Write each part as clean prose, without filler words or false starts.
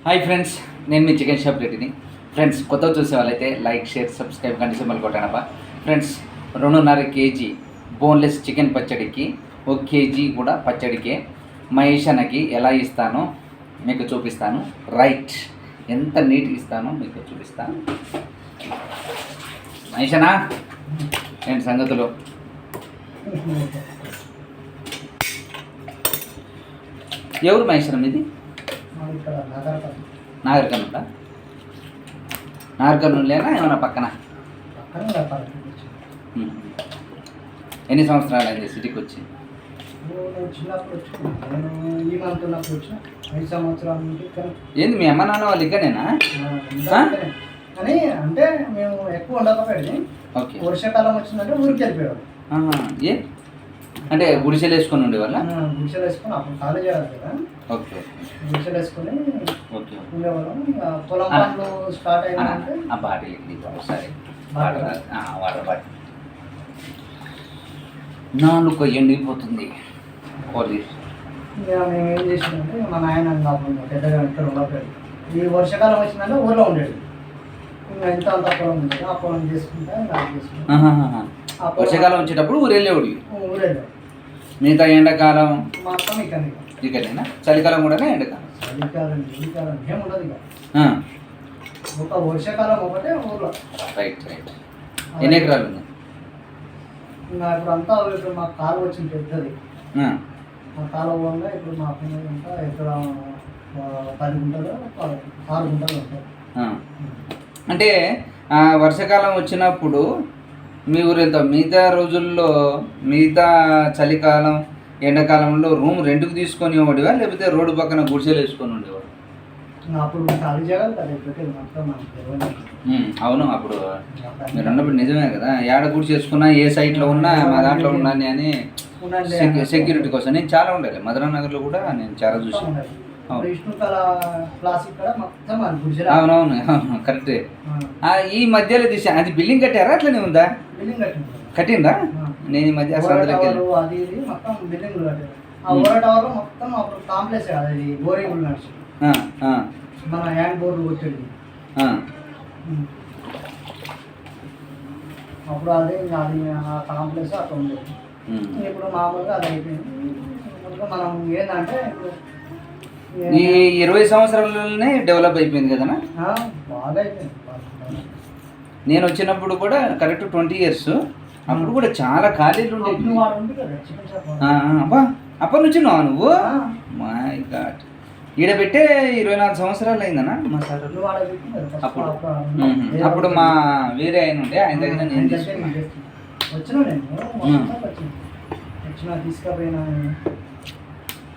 Hi friends, నేను మీ chicken shop రెడ్డిని. ఫ్రెండ్స్, కొత్తగా చూసే వాళ్ళైతే లైక్, షేర్, సబ్స్క్రైబ్ కంటి సింబల్ కొట్టానబ్బా. ఫ్రెండ్స్, 2.5 కేజీ బోన్లెస్ చికెన్ పచ్చడికి 1 కేజీ కూడా పచ్చడికే మహేషన్నకి ఎలా ఇస్తానో మీకు చూపిస్తాను. రైట్, ఎంత నీట్గా ఇస్తానో మీకు చూపిస్తాను. మహేషనా, ఏంటి సంగతులు? ఎవరు మహేశ్వరం ఇది? నాగర్ కర్నూలా? నాగర్ కర్నూలేనా ఏమన్నా పక్కన? ఎన్ని సంవత్సరాలు అయింది సిటీకి వచ్చి? ఏంది మీ అమ్మ నాన్న వాళ్ళు ఇక్కడనేనా? అని అంటే మేము ఎక్కువ ఉండకపోయింది. ఓకే, వర్షాకాలం వచ్చిందంటే ఊరికి వెళ్ళిపోయాడు. ఏ అంటే గుడిసెలు వేసుకొని ఉండేవాళ్ళ? గుడిసెలు వేసుకొని అప్పుడు కాలేజ్ కదా. ఓకే, గుడిసెలు వేసుకొని ఓకే ఉండేవాళ్ళం. పొలం పనులు స్టార్ట్ అయినాయంటే ఆ బాటిల్ సరే, వాటర్ బాటిల్. నాలుగు ఎండిపోతుంది. ఇక మేము ఏం చేసినామంటే మా నాయన కాకుండా పెద్దగా ఇక్కడ ఉండకపోయాడు. ఈ వర్షాకాలం వచ్చిందంటే ఊర్లో ఉండేది. ఇంకా ఎంత అంత పొలం ఉండేది. ఆ పొలం చేసుకుంటా వర్షాకాలం వచ్చేటప్పుడు ఊరెళ్ళేవాడు. ఊరెళ్ళాడు. మిగతా ఎండాకాలం మొత్తం ఇక్కడేనా? చలికాలం కూడా ఎండాకాలం? చలికాలం ఏముండదు. ఇక ఒక వర్షాకాలం ఒకటే ఊర్లో. Right right. ఎన్ని ఎకరాలు ఉంది? ఇప్పుడు అంతా ఇప్పుడు మాకు కాలు వచ్చింది పెద్దది. ఆ కాలువ వల్ల ఇప్పుడు మాకు అంతా ఇక్కడ 10 గుంటలు 6 గుంటలు ఉంటాయి. అంటే వర్షాకాలం వచ్చినప్పుడు మీ ఊరు వెళ్తాం. మిగతా రోజుల్లో, మిగతా చలికాలం, ఎండాకాలంలో రూమ్ రెంట్కి తీసుకొని ఉండేవా, లేకపోతే రోడ్డు పక్కన గుడిసెలు వేసుకొని ఉండేవాడు? అప్పుడు ఖాళీ చేయాలి కదా. అవును, అప్పుడు మీరు అన్నప్పుడు నిజమే కదా. ఏడ గుడి చేసుకున్నా, ఏ సైట్లో ఉన్నా మా దాంట్లో ఉన్నాను అని సెక్యూరిటీ కోసం నేను చాలా ఉండాలి. మధురా నగర్లో కూడా నేను చాలా చూసాను. అవునవును, కరెక్టే. ఈ మధ్యలో తీసా, అది బిల్డింగ్ కట్టారా అట్లనే ఉందా? కట్టిందా? నేను ఈ మధ్య మన హ్యాండ్ బోర్డు కొట్టేది అప్పుడు. అది ఆ కాంప్లెక్స్ అట్లా ఉండేది. ఇప్పుడు మామూలుగా అది అయిపోయింది. మనం ఏంటంటే ఇప్పుడు ఈ 20 సంవత్సరాలనే డెవలప్ అయిపోయింది కదా. బాగా అయిపోయింది. నేను వచ్చినప్పుడు కూడా కరెక్ట్ 20 years. అప్పుడు కూడా చాలా ఖాళీలు ఉండేవి. అబ్బా, అప్పటి నుంచి నువ్వు? మై గాడ్, ఈడ పెట్టే 24 సంవత్సరాలు అయిందనా మా సార్. అప్పుడు మా వేరే ఆయన ఉండే, ఆయన దగ్గర నేను వచ్చిన తీసుకుపోయిన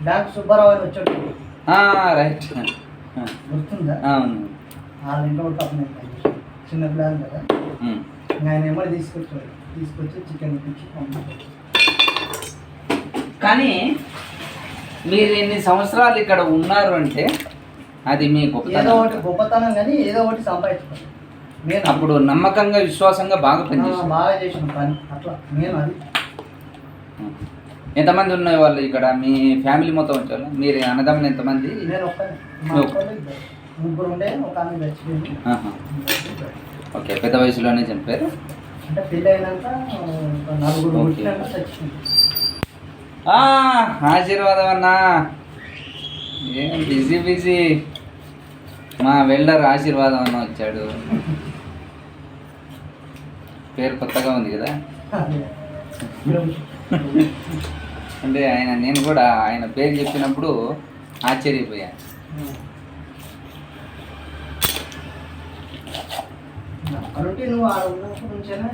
బ్యాంక్ సుబ్బారావు అని వచ్చాడు. రైట్, గుర్తుందా? అవును. వాళ్ళ ఇంట్లో చిన్న ప్లాన్ కదా. ఆయన ఏమో తీసుకొచ్చి చికెన్ పంపించాడు. కానీ మీరు ఎన్ని సంవత్సరాలు ఇక్కడ ఉన్నారు అంటే అది మీ ఏదో ఒకటి గొప్పతనం, కానీ ఏదో ఒకటి సంపాదించుకోండి. నేను అప్పుడు నమ్మకంగా, విశ్వాసంగా బాగా పనిచేసాను. బాగా చేసిన పని అట్లా. నేను అది ఎంతమంది ఉన్నాయి వాళ్ళు ఇక్కడ? మీ ఫ్యామిలీ మొత్తం వచ్చారు. మీరు అన్నదమ్ములు ఎంతమంది? నేను ఒక్కనే. ముగ్గురు ఉండే, ఒక ఆమె చచ్చిపోయింది. ఓకే, పెద్ద వయసులోనే చనిపోయారు. అంటే పెళ్ళి అయినాక 4 చచ్చిపోయింది. ఆశీర్వాదం అన్నా, ఏం బిజీ. మా వెల్డర్ ఆశీర్వాదం అన్న వచ్చాడు. పేరు కొత్తగా ఉంది కదా. అంటే నేను కూడా ఆయన పేరు చెప్పినప్పుడు ఆశ్చర్యపోయాను. నువ్వు ఆడ ఉన్నప్పటి నుంచైనా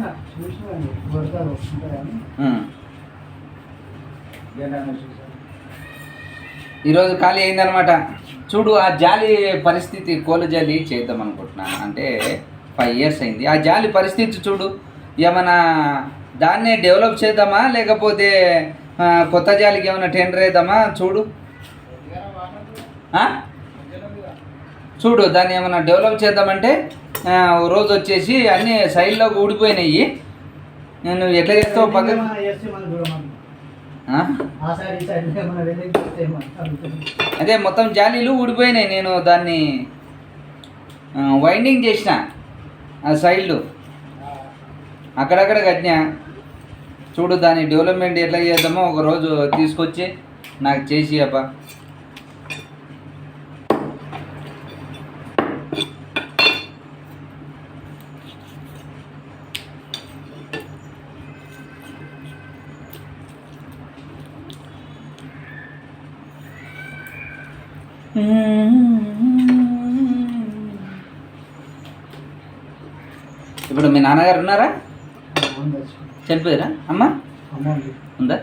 ఈరోజు ఖాళీ అయిందనమాట. చూడు, ఆ జాలి పరిస్థితి, కోళ్ళ జాలి చేద్దాం అనుకుంటున్నాను. అంటే 5 years అయింది. ఆ జాలి పరిస్థితి చూడు. ఏమైనా దాన్నే డెవలప్ చేద్దామా, లేకపోతే కొత్త జాలికి ఏమైనా టెండర్ వేద్దామా? చూడు, దాన్ని ఏమైనా డెవలప్ చేద్దామంటే రోజు వచ్చేసి అన్నీ సైడ్లో ఊడిపోయినాయి. నేను ఎట్లా చేస్తావు? పక్కన ఆ? ఆ సైడ్ ఈ సైడ్ ఏమైనా వెల్డింగ్ చేస్తే అడుగుతుంది. అదే మొత్తం జాలీలు ఊడిపోయినాయి. నేను దాన్ని వైండింగ్ చేసిన ఆ సైడ్లు అక్కడక్కడ కట్టినా. చూడు దాని డెవలప్మెంట్ ఎట్లా చేద్దామో ఒకరోజు తీసుకొచ్చి నాకు చేసి అబ్బా. ఇప్పుడు మీ నాన్నగారు ఉన్నారా? చనిపోయారా? అమ్మ అమౌంట్ ఉందా?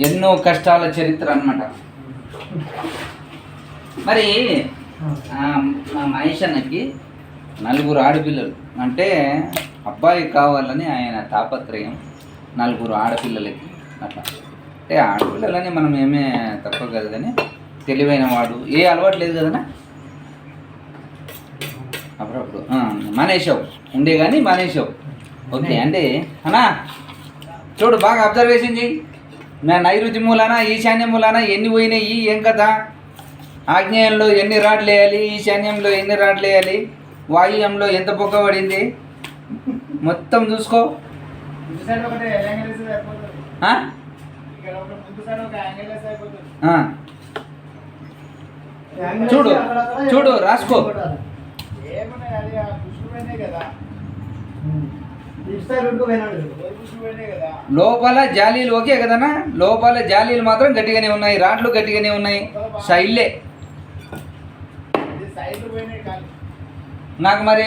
ఎన్నో కష్టాల చరిత్ర అన్నమాట. మరి మా మహేష్ అన్నకి 4 ఆడపిల్లలు. అంటే అబ్బాయి కావాలని ఆయన తాపత్రయం. 4 ఆడపిల్లలకి అట్లా. అంటే ఆడపిల్లలని మనం ఏమే తక్కువ కాదు, కానీ తెలివైన వాడు, ఏ అలవాటు లేదు కదనా. అప్పుడప్పుడు మానేసావు ఉండే కానీ మానేసావు. ఓకే అంటే అన్నా చూడు, బాగా అబ్జర్వేషన్ చెయ్యి. నా నైరుతి మూలాన ఈశాన్య మూలాన ఎన్ని పోయినాయి, ఏం కదా. ఆగ్నేయంలో ఎన్ని రాడ్లు వేయాలి, ఈశాన్యంలో ఎన్ని రాడ్లు వేయాలి, వాయువ్యంలో ఎంత పొక్క పడింది మొత్తం చూసుకో. చూడు చూడు రాసుకో. లోపల జాలీలు ఓకే కదనా. లోపల జాలీలు మాత్రం గట్టిగానే ఉన్నాయి, రాడ్లు గట్టిగానే ఉన్నాయి. సైడ్లే నాకు మరి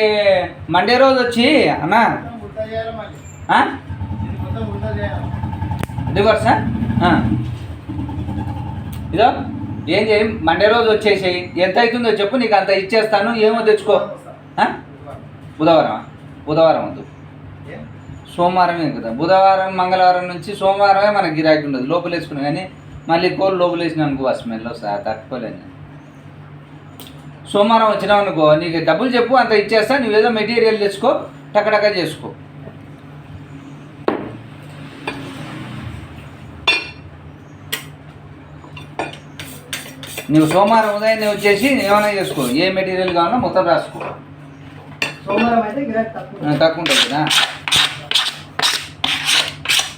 మండే రోజు వచ్చి అన్నా రివర్సా ఇదో ఏం చేయి, మండే రోజు వచ్చేసేయి. ఎంత అవుతుందో చెప్పు, నీకు అంత ఇచ్చేస్తాను. ఏమో తెచ్చుకో. బుధవారం వద్దు, సోమవారమే కదా. బుధవారం మంగళవారం నుంచి సోమవారమే మనకి గిరాకీ ఉండదు. లోపల వేసుకున్నాం కానీ మళ్ళీ కోళ్ళు లోపల వేసినా అనుకో ఆ స్మెల్ తట్టుకోలేను. సోమవారం వచ్చినావు అనుకో, నీకు డబ్బులు చెప్పు, అంత ఇచ్చేస్తా. నువ్వేదో మెటీరియల్ తెచ్చుకో, టకటక చేసుకో. నువ్వు సోమవారం ఉదయం వచ్చేసి ఏమైనా చేసుకో, ఏ మెటీరియల్ కావాలో మొత్తం రాసుకో. సోమవారం అయితే తక్కువ ఉంటుంది కదా.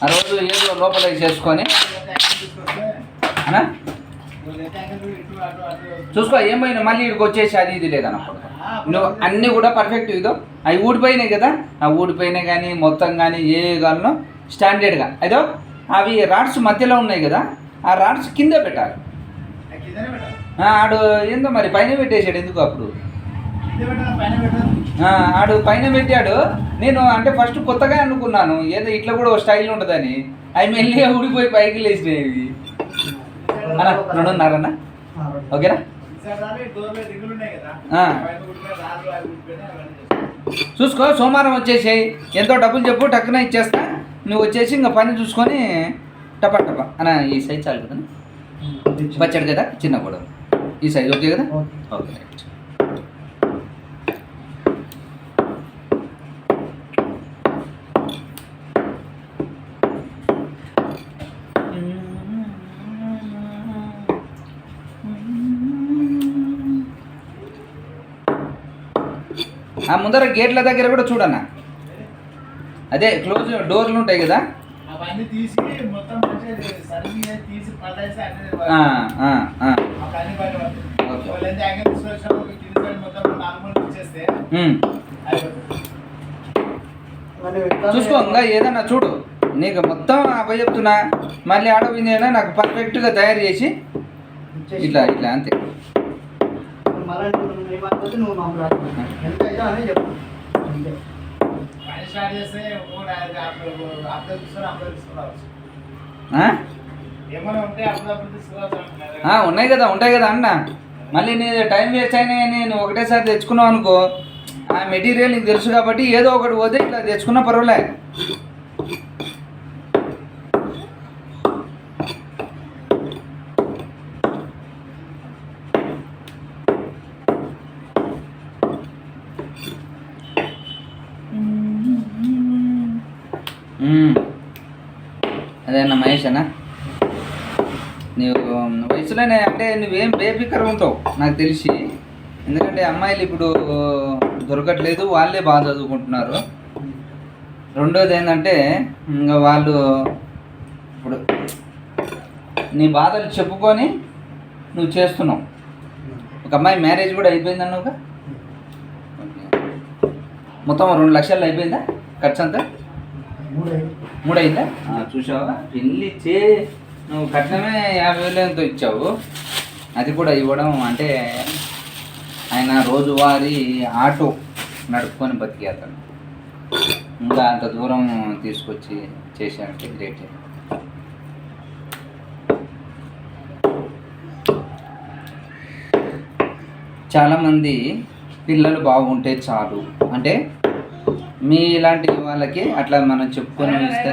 ఆ రోజు ఏదో లోపల చేసుకొని అనా చూసుకో. ఏమైనా మళ్ళీ ఇక్కడికి వచ్చేసి అది ఇది లేదన్నప్పుడు నువ్వు అన్నీ కూడా పర్ఫెక్ట్. ఇదో అవి ఊడిపోయినాయి కదా, ఆ ఊడిపోయినాయి కానీ మొత్తం కానీ ఏ కావాలనో స్టాండర్డ్గా అదో. అవి రాడ్స్ మధ్యలో ఉన్నాయి కదా, ఆ రాడ్స్ కింద పెట్టాలి. ఆడు ఏందో మరి పైన పెట్టేశాడు ఎందుకు అప్పుడు. ఆడు పైన పెట్టాడు. నేను అంటే ఫస్ట్ కొత్తగా అనుకున్నాను ఏదో ఇట్లా కూడా ఒక స్టైల్ ఉంటుందని. అవి మెల్లిగా ఊడిపోయి పైకి లేచినాయి. అన్నా 2.5 ఓకేనా. చూసుకో, సోమవారం వచ్చేసేయి. ఎంతో డబ్బులు చెప్పు, టక్కున ఇచ్చేస్తా. నువ్వు వచ్చేసి ఇంకా పని చూసుకొని టపా టపా అన్న. ఈ సైజ్ చాలు కదా, పచ్చడి కదా, చిన్న కూడా ఈ సైజ్ ఓకే కదా. Okay right. ఆ ముందర గేట్ల దగ్గర కూడా చూడన్నా, అదే క్లోజ్ డోర్లు ఉంటాయి కదా. చూసుకో, ఇంకా ఏదన్నా చూడు. నీకు మొత్తం అబ్బాయి చెప్తున్నా, మళ్ళీ ఆడవింది అయినా నాకు పర్ఫెక్ట్గా తయారు చేసి ఇట్లా ఇట్లా అంతే. ఉన్నాయి కదా, ఉంటాయి కదా అన్న. మళ్ళీ నీ టైం వేస్ట్ అయినా నేను ఒకటేసారి తెచ్చుకున్నావు అనుకో, ఆ మెటీరియల్ నీకు తెలుసు కాబట్టి ఏదో ఒకటి పోతే ఇట్లా తెచ్చుకున్నా పర్వాలే. అదే అన్న మహేష్ అన్న, నీవు వయసులోనే అంటే నువ్వేం బేఫికర్ ఉంటావు నాకు తెలిసి. ఎందుకంటే అమ్మాయిలు ఇప్పుడు దొరకట్లేదు, వాళ్ళే బాగా చదువుకుంటున్నారు. రెండోది ఏంటంటే ఇంకా వాళ్ళు ఇప్పుడు నీ బాధలు చెప్పుకొని నువ్వు చేస్తున్నావు. ఒక అమ్మాయి మ్యారేజ్ కూడా అయిపోయిందన్నావుగా, మొత్తం 2 లక్షలు అయిపోయిందా ఖర్చు అంతా? 3 అయిందా? చూసావా, పెళ్ళి ఇచ్చి నువ్వు కట్నమే 50,000 ఎంతో ఇచ్చావు. అది కూడా ఇవ్వడం అంటే ఆయన రోజువారీ ఆటో నడుపుకొని బతికేస్తాడు. ఇంకా అంత దూరం తీసుకొచ్చి చేశాడంటే గ్రేట్. చాలామంది పిల్లలు బాగుంటే చాలు అంటే మీ ఇలాంటి వాళ్ళకి అట్లా మనం చెప్పుకొని ఇస్తే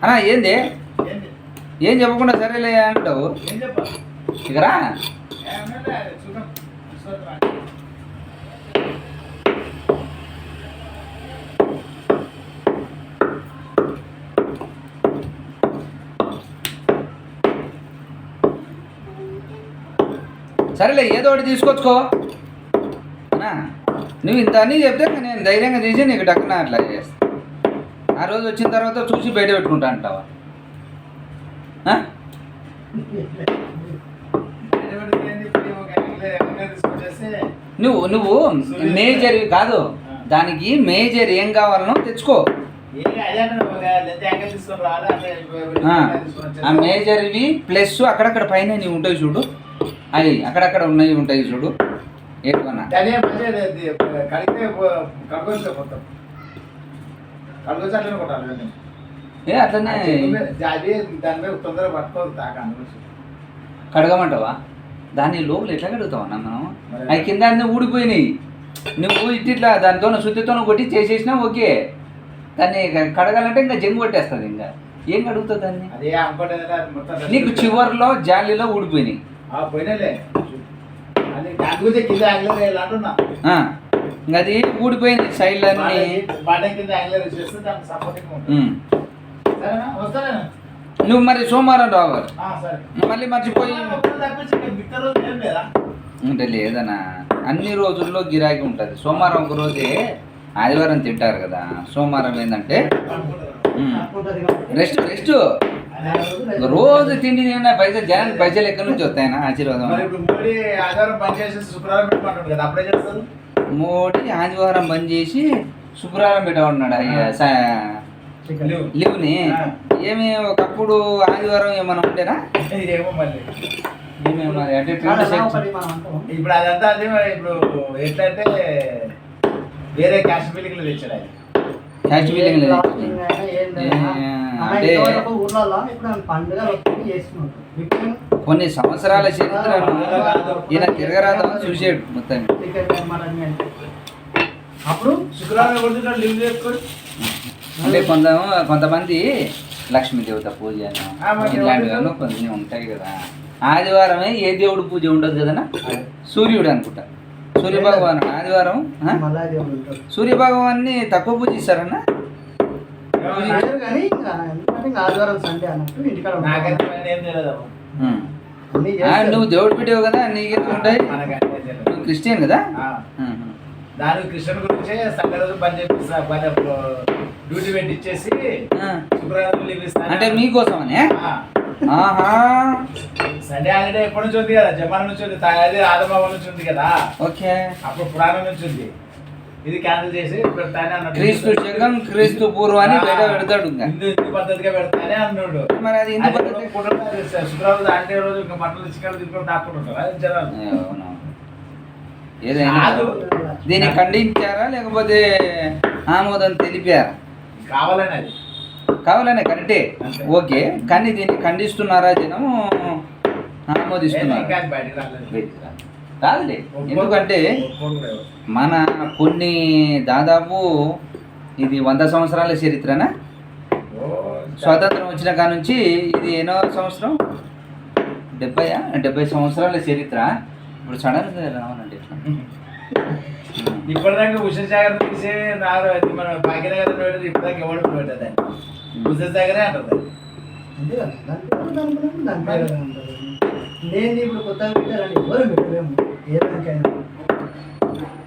అన్నా ఏంది ఏం చెప్పకుండా సరేలే అంటావు. ఇకరా సరేలే ఏదో ఒకటి తీసుకొచ్చుకో అన్నా. నువ్వు ఇంత అన్నీ చెప్తే నేను ధైర్యంగా తీసి నీకు డక్కున అట్లా చేస్తాను. ఆ రోజు వచ్చిన తర్వాత చూసి బయట పెట్టుకుంటా అంటావా? నువ్వు మేజర్ కాదు, దానికి మేజర్ ఏం కావాలనో తెచ్చుకో. ఆ మేజర్వి ప్లస్ అక్కడక్కడ పైన నీవు ఉంటాయి చూడు, అవి అక్కడక్కడ ఉన్నాయి ఉంటాయి చూడు. ఏమన్నా అట్లనే కడగమంటావా? దాన్ని లోపల ఎట్లా కడుగుతావా మనం? అవి కింద అన్నీ ఊడిపోయినాయి. నువ్వు ఇట్లా దానితో శుద్ధితో కొట్టి చేసేసినా ఓకే. దాన్ని కడగాలంటే ఇంకా జంగు కొట్టేస్తుంది. ఇంకా ఏం కడుగుతుంది దాన్ని? నీకు చివర్లో జాలీలో ఊడిపోయినాయి. అది ఊడిపోయింది సైడ్ అన్ని. నువ్వు మరి సోమవారం రావాలి, మళ్ళీ మర్చిపోయి అంటే లేదనా. అన్ని రోజుల్లో గిరాకీ ఉంటుంది. సోమవారం ఒక రోజే, ఆదివారం తింటారు కదా. సోమవారం ఏంటంటే రెస్ట్ రెస్ట్. రోజు తిండి తిన్నా పైసలు జనానికి పైసలు ఎక్కడి నుంచి వస్తాయనా? ఆశీర్వాదం. మోడీ ఆదివారం బంద్ చేసి శుక్రవారం పెట్టమన్నాడు లీవ్ని. ఏమి ఒకప్పుడు ఆదివారం ఏమైనా ఉండేనా? ఇప్పుడు అదంతా అదే. ఇప్పుడు ఎట్లంటే వేరే క్యాష్ బిల్లింగ్లు తెచ్చాడు ఆయన. క్యాష్ బిల్లింగ్ కొన్ని సంవత్సరాల చరిత్రను ఈయన తిరగరాదని చూసాడు మొత్తం. అప్పుడు శుక్రవారం లీవ్ చేసుకొని అంటే కొంతమంది లక్ష్మీ దేవత పూజ ఇట్లాంటివన్నీ కొన్ని ఉంటాయి కదా. ఆదివారమే ఏ దేవుడు పూజ ఉండదు కదనా? సూర్యుడు అనుకుంటా, సూర్య భగవానుడు. ఆదివారం సూర్య భగవాన్ని తక్కువ పూజిస్తారన్నా? నువ్వు దేవుడు పెట్టావు కదా, నీకే ఉంటాయి. నువ్వు క్రిస్టియన్ కదా? దానికి కృష్ణుని గురించే సండే రోజు బంద్ చేపిస్తా, డ్యూటీ పెట్టిచ్చేసి శుక్రవారం లీవ్ ఇస్తాను. అంటే మీకోసమనే? సండే హాలిడే ఎప్పటి నుంచి ఉంది కదా, జమాన్ నుంచి ఉంది, అదే ఆదమావ నుంచి ఉంది కదా. ఓకే, అప్పుడు పురాణం నుంచి ఉంది. ఇది క్యాన్సిల్ చేసి పెడతానే అన్నాడు. క్రీస్తు శకం క్రీస్తు పూర్వాన్ని పెడతాడు. హిందూ పద్ధతిగా పెడతానే అన్నాడు. మరి అది హిందూ పద్ధతి. శుక్రవారం అంటే రోజు ఇంకా మటన్ చికెన్ తీసుకొని దాక్కుంటుంటారు అది జనాలు. ఏదైనా దీన్ని ఖండించారా లేకపోతే ఆమోదం తెలిపారా? కావాలని, అది కావాలనే కరెక్టే, ఓకే. కానీ దీన్ని ఖండిస్తున్నారా జనం, ఆమోదిస్తున్నారు? కాదులే, ఎందుకంటే మన కొన్ని దాదాపు ఇది 100 సంవత్సరాల చరిత్రనా? స్వాతంత్రం వచ్చిన కాడ నుంచి ఇది ఎన్నో సంవత్సరం? 70 సంవత్సరాల చరిత్ర. ఇప్పుడు సడన్గా రావాలండి. ఇప్పటిదాకా ఉష సాగర్ తీసి నాకు మన భాగ్యనగర్ పెట్టదు ఇప్పటిదాకా ఎవరు పెట్టదు ఉష సాగరే అంటారు అంతే కదా దాని పేరు ఉంటుంది. నేను ఇప్పుడు కొత్తగా పెట్టారండి ఎవరు పెట్టలేము ఏ దానికైనా.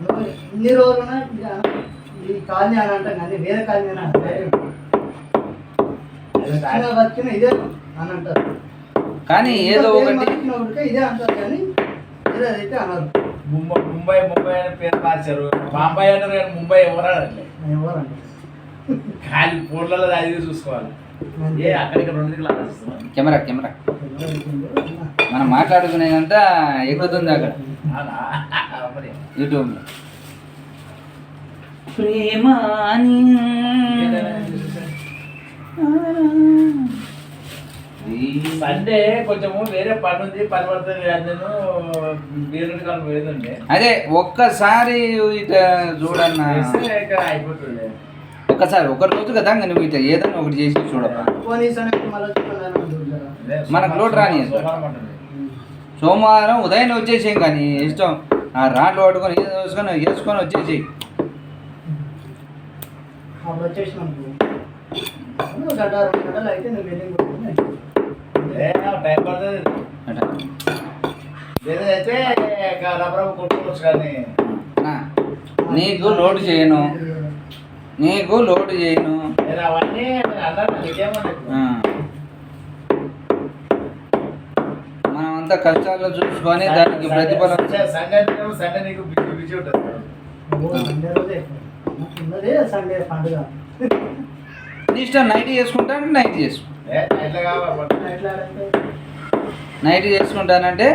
నువ్వు ఇన్ని రోజులున్నా ఈ కాలనీ అని అంటాం కానీ వేరే కాలనీ అని అంటారు. బతికిన ఇదే అని అంటారు కానీ ఏదో ఒకటి బతికినోడికే ఇదే అంటారు కానీ వేరే అయితే అనరు. ముంబై అని పేరు మార్చారు, బాంబాయి అంటారు కానీ ముంబై ఎవరు అనట్లే. ఎవరు అంటారు ఖాళీ ఫోన్లలో అది చూసుకోవాలి. ఏ అక్కడికి 2 దిక్కులు ఆలోచిస్తున్నాను. కెమెరా మనం మాట్లాడుకునేదంతా ఎక్కుతుంది అక్కడ యూట్యూబ్లో. ప్రేమ అని సండే కొంచెము వేరే పని ఉంది, పని పడుతుంది. నేను బీరుడి కాలం పోయిందండి. అదే ఒక్కసారి ఇట చూడన్నా అయిపోతుంది. ఒక్కసారి ఒక రోజు కదా నువ్వు ఇట్లా ఏదైనా ఒకటి చేసి చూడరా. మనకు లోటు రాని సోమవారం ఉదయం వచ్చేసేయం కానీ ఇష్టం ఆ రాళ్ళు పట్టుకొని వేసుకొని వచ్చేసేయి. టైం పడుతుంది లేదైతే రబ్బర్ కొట్టుకోవచ్చు కానీ నీకు లోటు చేయను అవన్నీ అన్నారు మనం అంతా కష్టాల్లో చూసుకొని దానికి ప్రతిఫలం. సండే నీకు బిజీ ఉంటుంది. సండే పండుగ ఇష్టం నైట్ చేసుకుంటాను నైట్ చేసుకుంటానంటే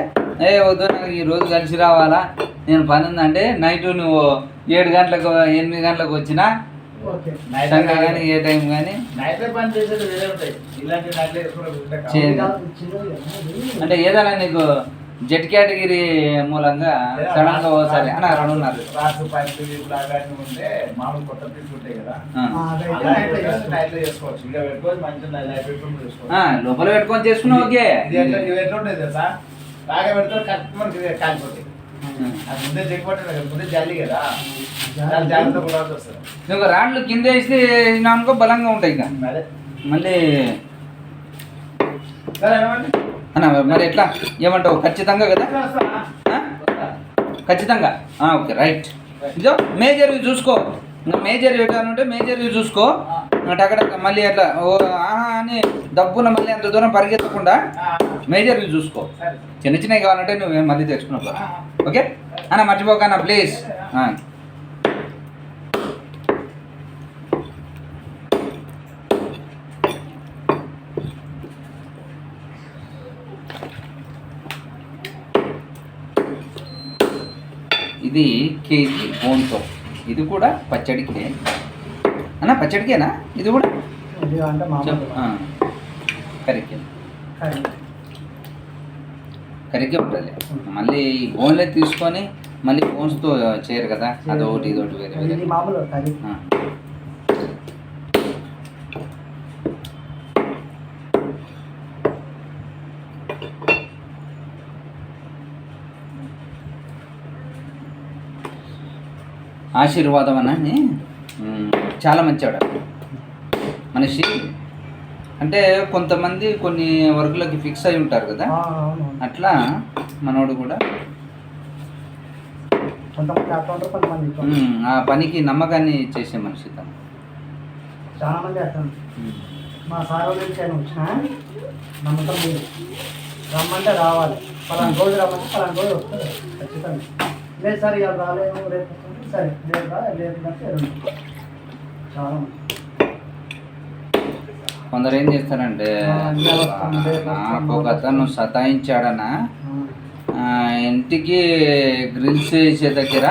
వద్దు నాకు ఈ రోజు కలిసి రావాలా నేను పని ఉందంటే నైట్ నువ్వు 7 గంటలకు 8 గంటలకు వచ్చినా సండే కానీ ఏ టైం కానీ అంటే ఏదైనా నీకు జెట్ కేటగిరీ మూలంగా సడన్ గా ఓసారి అని 2:30 మామూలు కొత్త పీస్ ఉంటాయి కదా చేసుకోవచ్చు. ఇక పెట్టుకోవచ్చు మంచిగా లోపల పెట్టుకొని చేసుకున్నా ఓకే. ఎట్లా ఉంటుంది తెలుసా బాగా పెడతారు కరెక్ట్ మనకి కాలిపోతాయి. అది ముందే చెక్కిపట్టాలి కదా, ముందే జాలి కదా, జాగ్రత్త కూడా వస్తుంది. నువ్వు రాళ్ళు కింద వేస్తే అనుకో బలంగా ఉంటాయి ఇక అదే మళ్ళీ. సరే ఏమండి అన్న మరి ఎట్లా ఏమంటావు? ఖచ్చితంగా కదా, ఖచ్చితంగా ఓకే రైట్. ఇదో మేజర్వి చూసుకో, మేజర్ పెట్టాలంటే మేజర్వి చూసుకో. అక్కడ మళ్ళీ అట్లా అని దబ్బున మళ్ళీ అంత దూరం పరిగెత్తకుండా మేజర్వి చూసుకో. చిన్న చిన్నవి కావాలంటే నువ్వు మళ్ళీ తెచ్చుకున్నావు ఓకే అన్న. మర్చిపోకన్నా ప్లీజ్. ఇది కేజీ బోన్తో, ఇది కూడా పచ్చడికే అన్న. పచ్చడికేనా ఇది కూడా? కరికే ఉంటుంది. మళ్ళీ ఈ బోన్లే తీసుకొని మళ్ళీ బోన్స్తో చేయరు కదా, అదొకటి ఇదొకటి వేరే వేరే. ఆశీర్వాదం అని చాలా మంచివాడు మనిషి. అంటే కొంతమంది కొన్ని వర్కులకి ఫిక్స్ అయి ఉంటారు కదా, అట్లా మనోడు కూడా ఆ పనికి నమ్మకాన్ని చేసే మనిషి తను. చాలా మంది అర్థం మా సార్ నుంచి ఆయన వచ్చిన నమ్మకం లేదు. రమ్మంటే రావాలి, పలానా రోజు రమ్మంటే పలానా రోజు వస్తుంది ఖచ్చితంగా. లేదు సార్ ఇవాళ రాలేము రేపు సరే రేపు చాలా మంది. కొందరు ఏం చేస్తారంటే నాకు ఒక అతను సతాయించాడనా ఇంటికి గ్రిల్స్ వేసే దగ్గర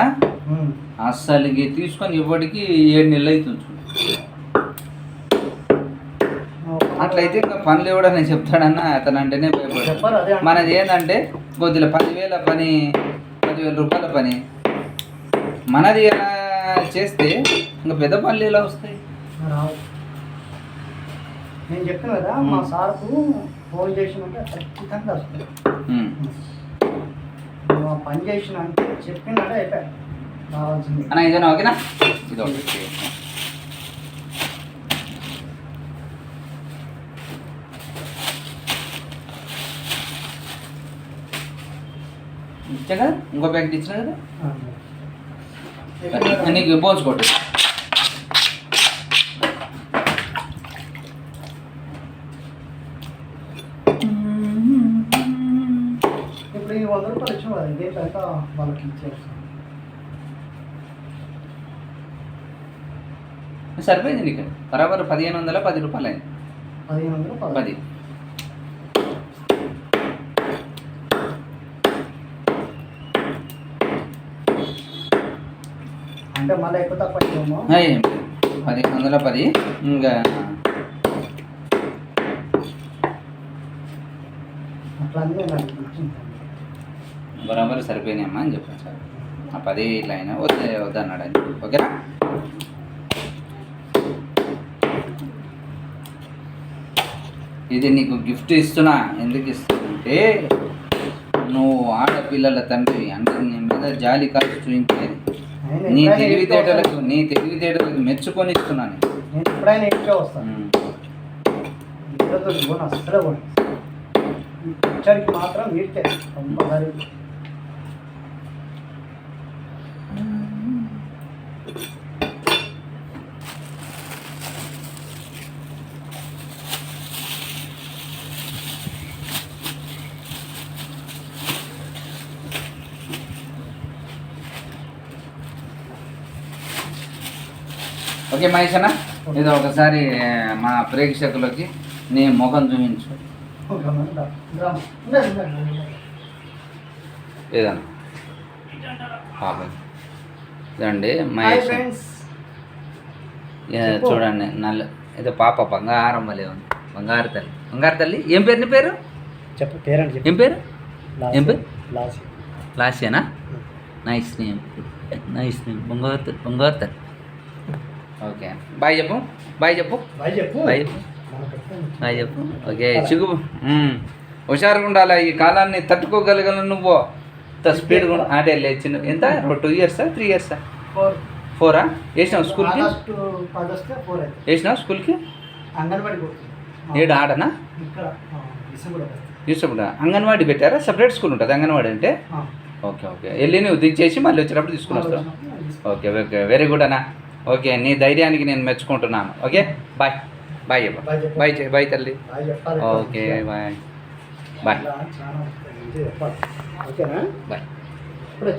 అస్సలుకి తీసుకొని ఇవ్వడికి 7 నెలలు అవుతుంది. అట్లయితే ఇంకా పనులు ఇవ్వడని చెప్తాడన్నా అతను అంటేనే భయపడతాడు. మనది ఏంటంటే కొద్దిగా 10,000 పని 10,000 రూపాయల పని మనది ఎలా చేస్తే ఇంకా పెద్ద పనులు ఎలా వస్తాయి? నేను చెప్పాను కదా మా సార్కు ఫోన్ చేసినంటే ఖచ్చితంగా వస్తుంది. పని చేసిన అంటే చెప్పినట్టే అయిపోయాడు. రావాల్సింది. అన్న ఇదేనా ఓకేనా? ఇది ఒకటి ఇచ్చా కదా, ఇంకో ప్యాకెట్ ఇచ్చిన కదా. నీకు బోన్స్ కొట్టు. ఇప్పుడు ఈ 100 రూపాయలు ఇచ్చిన కదా, ఇదే కనుక వాళ్ళకి ఇచ్చేస్తాం. సరిపోయింది నీకు బరాబర్ 1510 రూపాయలు అయింది. 1500 10 అంటే మళ్ళీ ఎక్కువ తక్కువ ఇచ్చాము. 1510 ఇంకా అట్లా అన్నీ నాకు ఇచ్చింది. బరాబర్ సరిపోయినాయమ్మా అని చెప్పాను సార్. ఆ 10 ఇట్లా అయినా వద్దన్నాడు అని. ఓకేనా? ఇది నీకు గిఫ్ట్ ఇస్తున్నా. ఎందుకు ఇస్తుంటే నువ్వు ఆడపిల్లల తండ్రి అంటే నీ మీద జాలి కాల్చి చూపించేది. నీ తెలివితేటలకు మెచ్చుకొని ఇస్తున్నాను. నేను ఎప్పుడైనా ఇంట్లో వస్తాను. ఈరోజు పోను, అసలే పోను. ఈ పిక్చర్కి మాత్రం నీటే కంపల్సరీ. ఓకే మహేష్ అన్న, ఇది ఒకసారి మా ప్రేక్షకులకి నీ ముఖం చూపించు. ఏదన్నా ఇదండి మహేష్. చూడండి నల్ల ఏదో పాప బంగారం వలే ఉంది. బంగారు తల్లి. బంగారు తల్లి ఏం పేరు? నీ పేరు చెప్పు. పేరండి. ఏం పేరు? ఏం పేరు? లాసి. లాస్యేనా? Nice name. Nice name. బంగారు తల్లి. ఓకే బాయ్ చెప్పు. బాయ్ చెప్పు. బాయ్ చెప్పు. బాయ్ చెప్పు. బాయ్ చెప్పు. ఓకే చిగు హుషారుగా ఉండాలి. ఈ కాలాన్ని తట్టుకోగలగలను నువ్వు. ఇంత స్పీడ్గా అంటే లేదు చిన్న ఎంత 2 ఇయర్సా 3 ఇయర్సా 4 వేసినావు స్కూల్కి? వేసినావు స్కూల్కి? అంగన్వాడి ఏడు ఆడనా? తీసుకుంటా. అంగన్వాడీ పెట్టారా? సపరేట్ స్కూల్ ఉంటుంది అంగన్వాడీ అంటే? Okay okay. వెళ్ళి నువ్వు దించేసి మళ్ళీ వచ్చేటప్పుడు తీసుకుని వస్తావు. ఓకే ఓకే వెరీ గుడ్ అన్న. ఓకే నీ ధైర్యానికి నేను మెచ్చుకుంటున్నాను. Okay bye. బాయ్ చెప్ప. బాయ్ బాయ్ తల్లి. ఓకే బాయ్ బాయ్ ఓకేనా? బాయ్. ఇప్పుడు